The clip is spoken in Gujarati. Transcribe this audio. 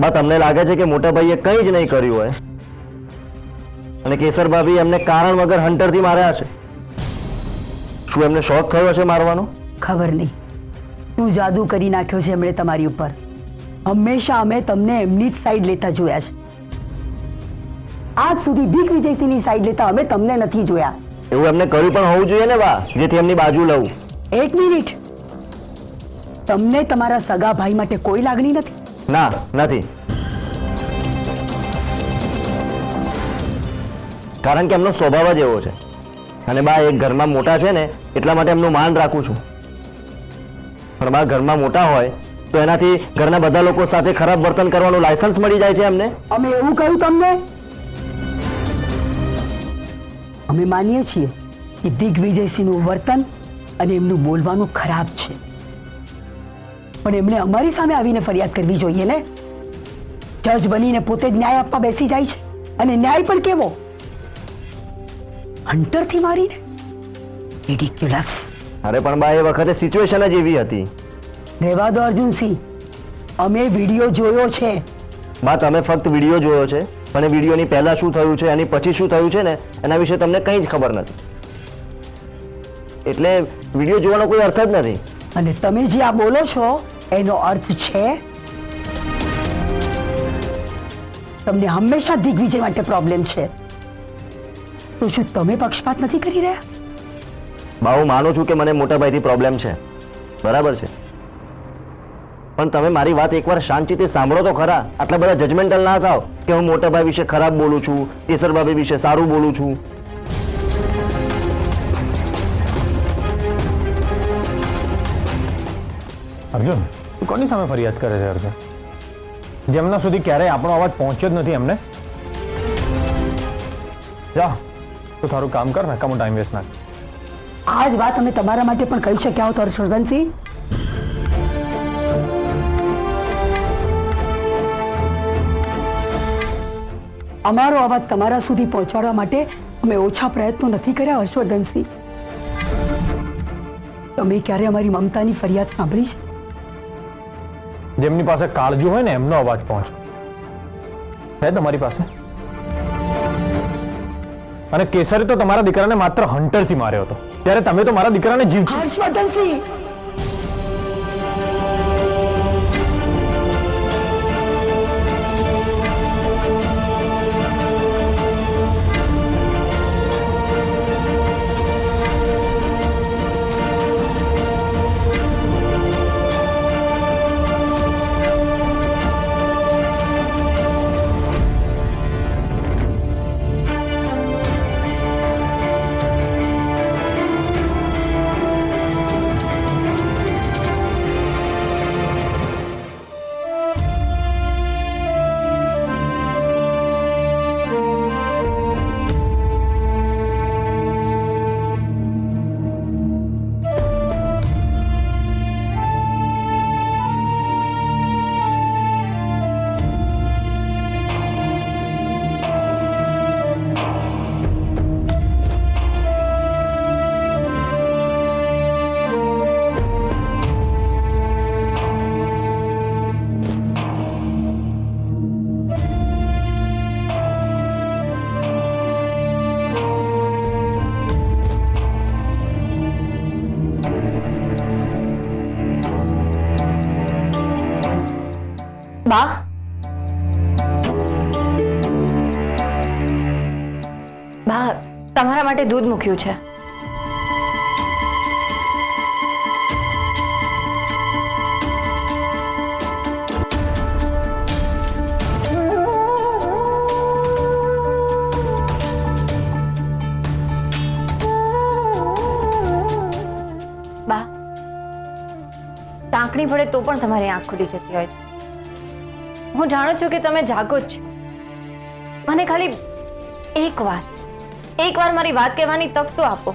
બા તમને લાગે છે કે મોટા ભાઈએ કંઈ જ નહીં કર્યું હોય અને કેસર ભાભી એમને કારણ વગર હન્ટરથી માર્યા છે? શું એમને શોખ થયો હશે મારવાનો? ખબર નહીં, શું જાદુ કરી નાખ્યો છે એમણે તમારી ઉપર. હંમેશા અમે તમને એમની જ સાઈડ લેતા જોયા છે. આજ સુધી ભીખ વિજયસિંહની સાઈડ લેતા અમે તમને નથી જોયા. એવું એમને કર્યું પણ હોવું જોઈએ ને બા, જેથી એમની બાજુ લઉં. એક મિનિટ, તમને તમારા સગા ભાઈ માટે કોઈ લાગણી નથી? ના, નથી. કારણ કે એમનો સ્વભાવ જ એવો છે. અને બા એક ઘરમાં મોટા છે ને એટલા માટે એમનું માન રાખું છું. પણ બા ઘરમાં મોટા હોય તો એનાથી ઘરના બધા લોકો સાથે ખરાબ વર્તન કરવાનું લાયસન્સ મળી જાય છે એમને. અમે એવું કહ્યું તમને? અમે માનીએ છીએ કે દિગ્વિજયસિંહનું વર્તન અને એમનું બોલવાનું ખરાબ છે, પણ એમણે અમારી સામે આવીને ફરિયાદ કરવી જોઈએ ને. જજ બનીને પોતે જ ન્યાય આપવા બેસી જાય છે, અને ન્યાય પણ કેવો? હન્ટરથી મારીને? રિડિક્યુલસ. અરે પણ બા એ વખતે સિચ્યુએશન જ એવી હતી. રહેવા દો અર્જુનસિંહ, અમે વિડીયો જોયો છે. બા તમે ફક્ત વિડીયો જોયો છે, પણ વિડીયોની પહેલા શું થયું છે એની પછી શું થયું છે ને એના વિશે તમને કંઈ જ ખબર નથી. એટલે વિડીયો જોવાનો કોઈ અર્થ જ નથી. અને તમે જે આ બોલો છો એનો અર્થ છે તમને હંમેશા દિગ્વિજય માટે પ્રોબ્લેમ છે. તો શું તમે પક્ષપાત નથી કરી રહ્યા? બા હું માનું છું કે મને મોટાભાઈથી પ્રોબ્લેમ છે, બરાબર છે, પણ તમે મારી વાત એકવાર શાંતિથી સાંભળો તો ખરા. આટલા બધા જજમેન્ટલ ના થાવ કે હું મોટાભાઈ વિશે ખરાબ બોલું છું, કેસરભાભી વિશે સારું બોલું છું. અર્જુન, તું કોની સામે ફરિયાદ કરે છે અર્જુન? જેમના સુધી ક્યારેય આપણો અવાજ પહોંચ્યો જ નથી એમને. જા તું તારું કામ કર ને, કામ ટાઈમ વેસ્ટ ના. આ જ વાત અમે તમારા માટે પણ કહી શક્યા હોત હર્ષવર્ધનસિંહ. અમારો અવાજ તમારા સુધી પહોંચાડવા માટે અમે ઓછા પ્રયત્નો નથી કર્યા હર્ષવર્ધનસિંહ. તમે ક્યારે અમારી મમતાની ફરિયાદ સાંભળી છે? જેમની પાસે કાળજુ હોય ને એમનો અવાજ પહોંચે છે તમારી પાસે. અને કેસરે તો તમારા દીકરાને માત્ર હન્ટરથી માર્યો હતો, ત્યારે તમે તો મારા દીકરાને જીવ. હર્ષવર્ધનસિંહ, બા, બા તમારા માટે દૂધ મૂક્યું છે. બા, ટાંકણી પડે તો પણ તમારી આંખ ખુલી જતી હોય છે. હું જાણું છું કે તમે જાગો જ છો. મને ખાલી એકવાર મારી વાત કહેવાની તક તો આપો.